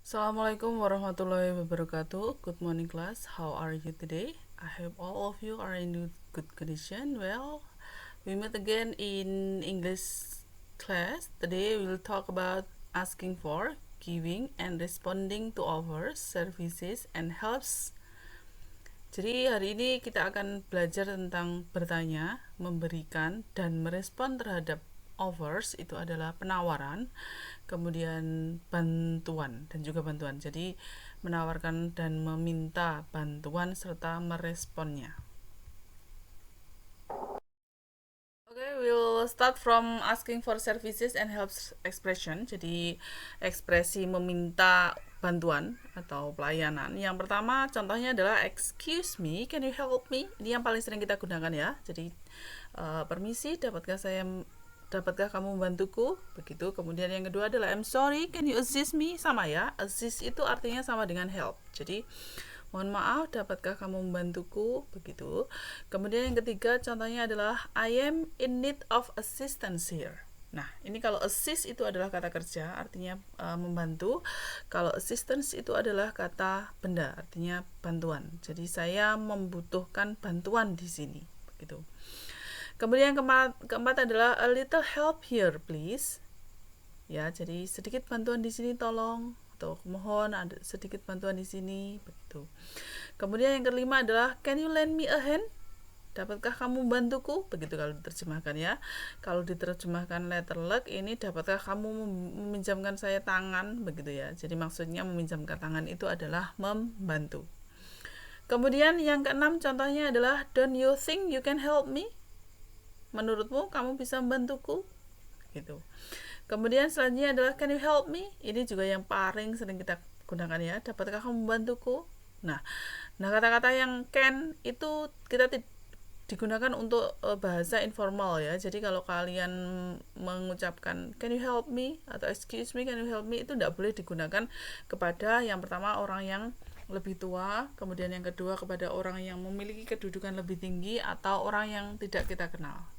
Assalamualaikum warahmatullahi wabarakatuh. Good morning class. How are you today? I hope all of you are in good condition. Well, we met again in English class. Today we will talk about asking for, giving, and responding to offers, services, and helps. Jadi hari ini kita akan belajar tentang bertanya, memberikan, dan merespon terhadap offers. Itu adalah penawaran, kemudian bantuan dan juga bantuan. Jadi menawarkan dan meminta bantuan serta meresponnya. Okay, we'll start from asking for services and helps expression. Jadi ekspresi meminta bantuan atau pelayanan. Yang pertama contohnya adalah excuse me, can you help me? Ini yang paling sering kita gunakan ya. Jadi permisi, dapatkah kamu membantuku? Begitu. Kemudian yang kedua adalah I'm sorry, can you assist me? Sama ya. Assist itu artinya sama dengan help. Jadi mohon maaf, dapatkah kamu membantuku? Begitu. Kemudian yang ketiga contohnya adalah I am in need of assistance here. Nah, ini kalau assist itu adalah kata kerja, artinya membantu. Kalau assistance itu adalah kata benda, artinya bantuan. Jadi saya membutuhkan bantuan di sini. Begitu. Kemudian keempat adalah a little help here please. Ya, jadi sedikit bantuan di sini tolong, atau mohon ada sedikit bantuan di sini, begitu. Kemudian yang kelima adalah can you lend me a hand? Dapatkah kamu bantuku? Begitu kalau diterjemahkan ya. Kalau diterjemahkan letter luck ini dapatkah kamu meminjamkan saya tangan? Begitu ya. Jadi maksudnya meminjamkan tangan itu adalah membantu. Kemudian yang keenam contohnya adalah don't you think you can help me? Menurutmu kamu bisa membantuku? Gitu. Kemudian selanjutnya adalah can you help me? Ini juga yang paling sering kita gunakan ya. Dapatkah kamu membantuku? Nah kata-kata yang can itu kita digunakan untuk bahasa informal ya. Jadi kalau kalian mengucapkan can you help me atau excuse me, can you help me, itu tidak boleh digunakan kepada yang pertama orang yang lebih tua, kemudian yang kedua kepada orang yang memiliki kedudukan lebih tinggi atau orang yang tidak kita kenal.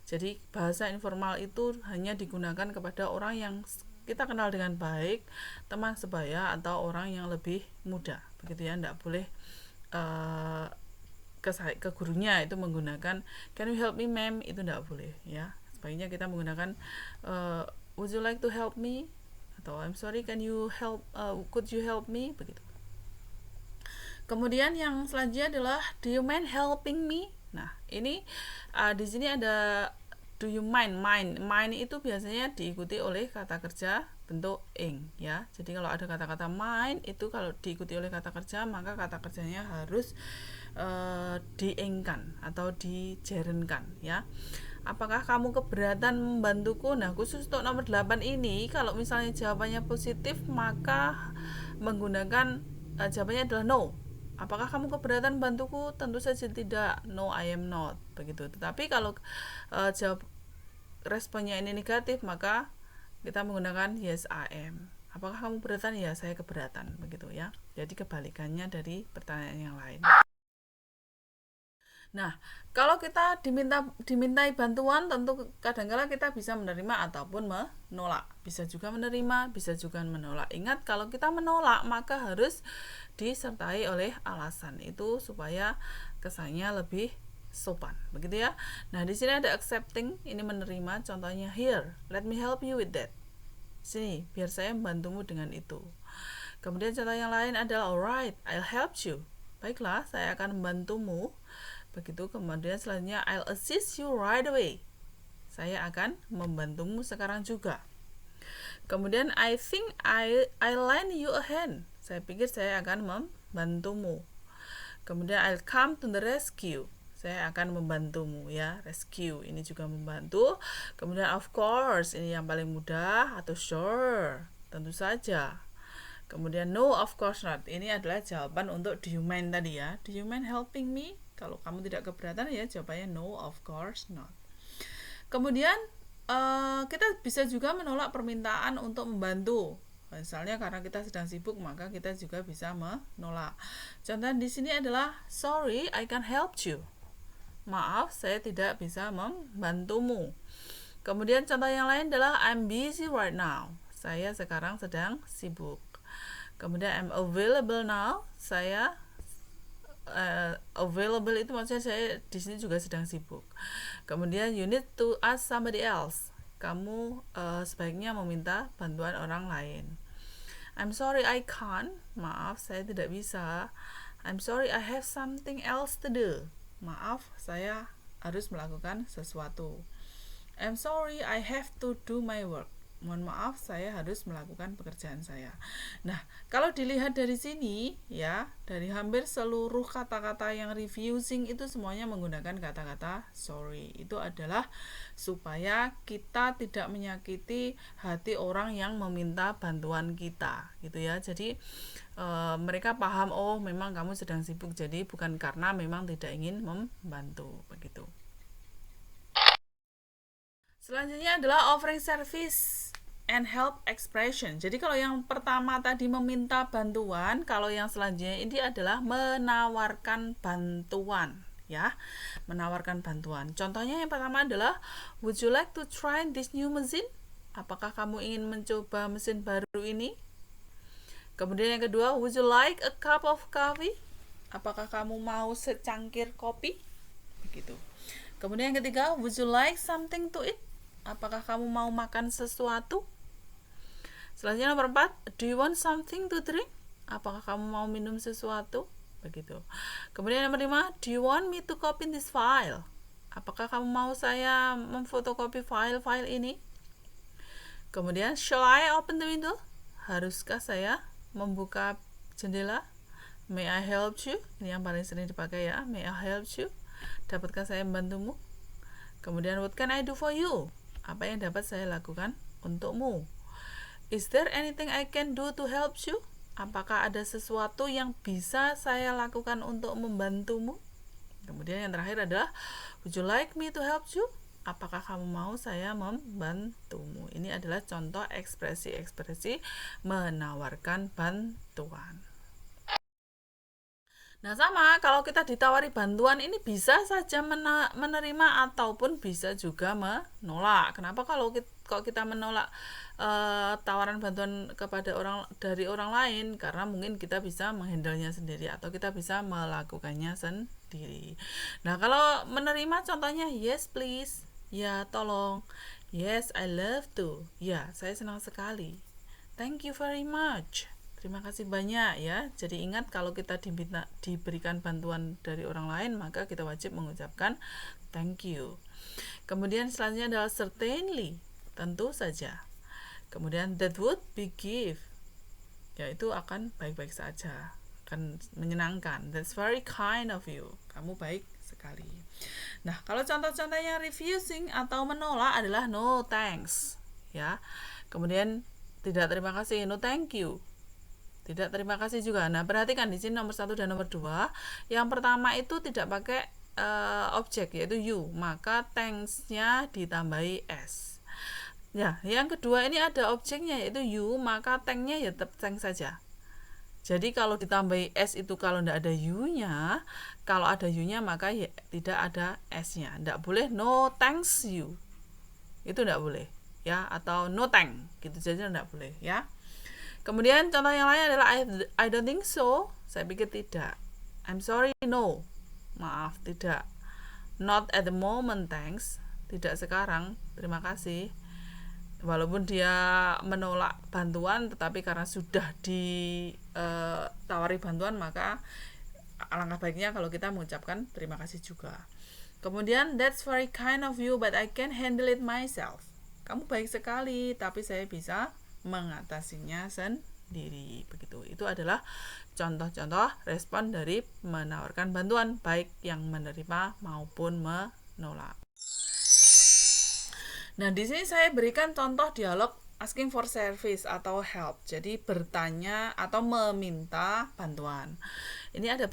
Jadi bahasa informal itu hanya digunakan kepada orang yang kita kenal dengan baik, teman sebaya atau orang yang lebih muda. Begitu ya, tidak boleh ke gurunya itu menggunakan can you help me ma'am, itu tidak boleh ya. Sebaiknya kita menggunakan would you like to help me atau I'm sorry can you help could you help me, begitu. Kemudian yang selanjutnya adalah do you mind helping me? Nah, ini di sini ada do you mind. Mind itu biasanya diikuti oleh kata kerja bentuk ing ya. Jadi kalau ada kata-kata mind itu kalau diikuti oleh kata kerja maka kata kerjanya harus diingkan atau dijerenkan ya. Apakah kamu keberatan membantuku? Nah, khusus untuk nomor 8 ini kalau misalnya jawabannya positif maka menggunakan jawabannya adalah no. Apakah kamu keberatan bantuku? Tentu saja tidak. No, I am not. Begitu. Tetapi kalau jawab responnya ini negatif, maka kita menggunakan yes, I am. Apakah kamu keberatan? Ya, saya keberatan. Begitu ya. Jadi kebalikannya dari pertanyaan yang lain. Nah, kalau kita dimintai bantuan, tentu kadang-kala kita bisa menerima ataupun menolak. Bisa juga menerima, bisa juga menolak. Ingat, kalau kita menolak, maka harus disertai oleh alasan itu supaya kesannya lebih sopan, begitu ya. Nah, di sini ada accepting, ini menerima. Contohnya here, let me help you with that. Sini, biar saya membantumu dengan itu. Kemudian contoh yang lain adalah alright, I'll help you. Baiklah, saya akan membantumu. Begitu. Kemudian selanjutnya I'll assist you right away. Saya akan membantumu sekarang juga. Kemudian I think I'll lend you a hand. Saya pikir saya akan membantumu. Kemudian I'll come to the rescue. Saya akan membantumu ya. Rescue ini juga membantu. Kemudian of course, ini yang paling mudah, atau sure, tentu saja. Kemudian no, of course not. Ini adalah jawaban untuk do you mind tadi ya. Do you mind helping me? Kalau kamu tidak keberatan ya jawabannya no, of course not. Kemudian kita bisa juga menolak permintaan untuk membantu. Misalnya karena kita sedang sibuk maka kita juga bisa menolak. Contoh di sini adalah sorry, I can't help you. Maaf, saya tidak bisa membantumu. Kemudian contoh yang lain adalah I'm busy right now. saya sekarang sedang sibuk. Kemudian I'm available now, saya available itu maksudnya saya di sini juga sedang sibuk. Kemudian you need to ask somebody else, kamu sebaiknya meminta bantuan orang lain. I'm sorry I can't, maaf saya tidak bisa. I'm sorry I have something else to do, maaf saya harus melakukan sesuatu. I'm sorry I have to do my work, mohon maaf saya harus melakukan pekerjaan saya. Nah, kalau dilihat dari sini ya, dari hampir seluruh kata-kata yang refusing itu semuanya menggunakan kata-kata sorry. Itu adalah supaya kita tidak menyakiti hati orang yang meminta bantuan kita gitu ya. Jadi mereka paham, oh memang kamu sedang sibuk, jadi bukan karena memang tidak ingin membantu begitu. Selanjutnya adalah offering service and help expression. Jadi kalau yang pertama tadi meminta bantuan, kalau yang selanjutnya ini adalah menawarkan bantuan ya. Menawarkan bantuan. Contohnya yang pertama adalah would you like to try this new machine? Apakah kamu ingin mencoba mesin baru ini? Kemudian yang kedua, would you like a cup of coffee? Apakah kamu mau secangkir kopi? Begitu. Kemudian yang ketiga, would you like something to eat? Apakah kamu mau makan sesuatu? Selanjutnya nomor 4, do you want something to drink? Apakah kamu mau minum sesuatu? Begitu. Kemudian nomor 5, do you want me to copy this file? Apakah kamu mau saya memfotokopi file-file ini? Kemudian, shall I open the window? Haruskah saya membuka jendela? May I help you? Ini yang paling sering dipakai ya. May I help you? Dapatkah saya membantumu? Kemudian, what can I do for you? Apa yang dapat saya lakukan untukmu? Is there anything I can do to help you? Apakah ada sesuatu yang bisa saya lakukan untuk membantumu? Kemudian yang terakhir adalah would you like me to help you? Apakah kamu mau saya membantumu? Ini adalah contoh ekspresi-ekspresi menawarkan bantuan. Nah sama, kalau kita ditawari bantuan ini bisa saja menerima ataupun bisa juga menolak. Kenapa kalau kita menolak tawaran bantuan kepada dari orang lain? Karena mungkin kita bisa menghandlenya sendiri atau kita bisa melakukannya sendiri. Nah kalau menerima contohnya yes please, ya tolong, yes I love to, ya saya senang sekali, thank you very much, terima kasih banyak ya. Jadi ingat kalau kita diberikan bantuan dari orang lain, maka kita wajib mengucapkan thank you. Kemudian selanjutnya adalah certainly, tentu saja. Kemudian that would be give, yaitu akan baik-baik saja, akan menyenangkan. That's very kind of you, kamu baik sekali. Nah, kalau contoh-contohnya refusing atau menolak adalah no thanks ya. Kemudian tidak terima kasih, no thank you. Tidak terima kasih juga. Nah, perhatikan di sini nomor 1 dan nomor 2. Yang pertama itu tidak pakai objek yaitu you, maka thanks-nya ditambahi s. Ya, yang kedua ini ada objeknya yaitu you, maka thank-nya ya tetap thanks saja. Jadi kalau ditambahi s itu kalau tidak ada you-nya, kalau ada you-nya maka ya, tidak ada s-nya. Tidak boleh no thanks you. Itu tidak boleh ya, atau no thank gitu saja tidak boleh ya. Kemudian contoh yang lain adalah I don't think so, saya pikir tidak. I'm sorry, no, maaf, tidak. Not at the moment, thanks, tidak sekarang, terima kasih. Walaupun dia menolak bantuan, tetapi karena sudah ditawari bantuan, maka alangkah baiknya kalau kita mengucapkan terima kasih juga. Kemudian, that's very kind of you, but I can handle it myself. Kamu baik sekali, tapi saya bisa mengatasinya sendiri. Begitu. Itu adalah contoh-contoh respon dari menawarkan bantuan, baik yang menerima maupun menolak. Nah, di sini saya berikan contoh dialog asking for service atau help. Jadi bertanya atau meminta bantuan. Ini ada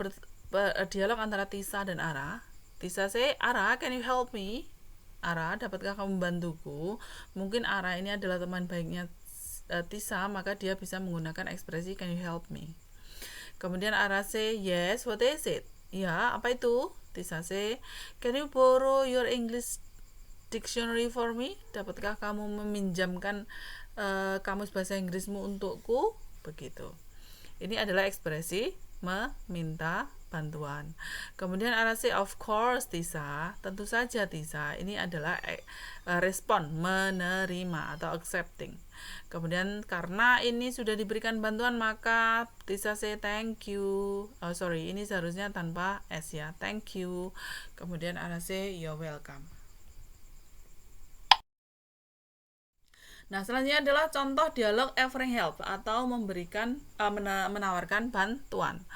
dialog antara Tisa dan Ara. Tisa say, Ara, can you help me? Ara, dapatkah kamu membantuku? Mungkin Ara ini adalah teman baiknya Tisa, maka dia bisa menggunakan ekspresi can you help me. Kemudian Ara say, yes, what is it? Ya, apa itu? Tisa say, can you borrow your English dictionary for me? Dapatkah kamu meminjamkan kamus bahasa Inggrismu untukku, begitu. Ini adalah ekspresi meminta bantuan. Kemudian ada say of course Tisa, tentu saja Tisa. Ini adalah respon, menerima atau accepting. Kemudian karena ini sudah diberikan bantuan maka Tisa say thank you. Oh sorry, ini seharusnya tanpa s ya. Thank you. Kemudian ada say you're welcome. Nah, selanjutnya adalah contoh dialog offering help atau menawarkan bantuan.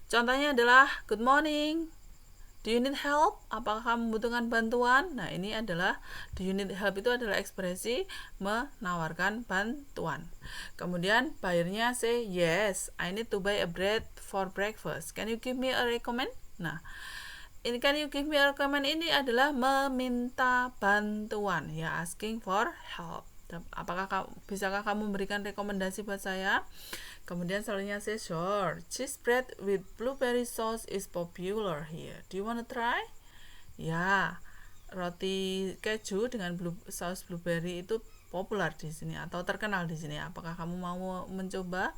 Contohnya adalah good morning. Do you need help? Apakah kamu membutuhkan bantuan? Nah, ini adalah do you need help itu adalah ekspresi menawarkan bantuan. Kemudian buyernya say yes, I need to buy a bread for breakfast. Can you give me a recommend? Nah, ini can you give me a recommend ini adalah meminta bantuan ya, asking for help. Bisakah kamu memberikan rekomendasi buat saya? Kemudian selanjutnya say sure, cheese bread with blueberry sauce is popular here. Do you want to try? Ya, roti keju dengan saus blueberry itu populer di sini atau terkenal di sini. Apakah kamu mau mencoba?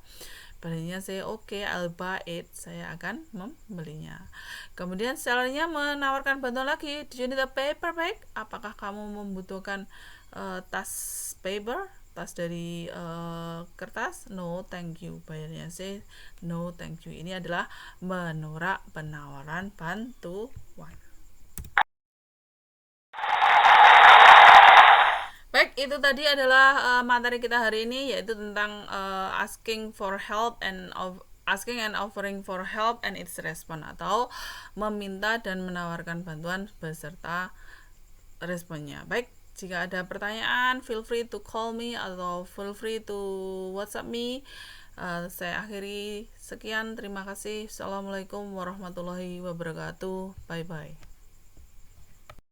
Balinya saya oke, I'll buy it. Saya akan membelinya. Kemudian sellernya menawarkan bantuan lagi. Do you need a paper bag? Apakah kamu membutuhkan tas paper? Tas dari kertas? No, thank you. Bayarnya say no, thank you. Ini adalah menolak penawaran bantuan. Baik, itu tadi adalah materi kita hari ini, yaitu tentang asking for help and asking and offering for help and its response, atau meminta dan menawarkan bantuan beserta responnya. Baik, jika ada pertanyaan, feel free to call me atau feel free to WhatsApp me. Saya akhiri sekian, terima kasih. Assalamualaikum warahmatullahi wabarakatuh. Bye bye.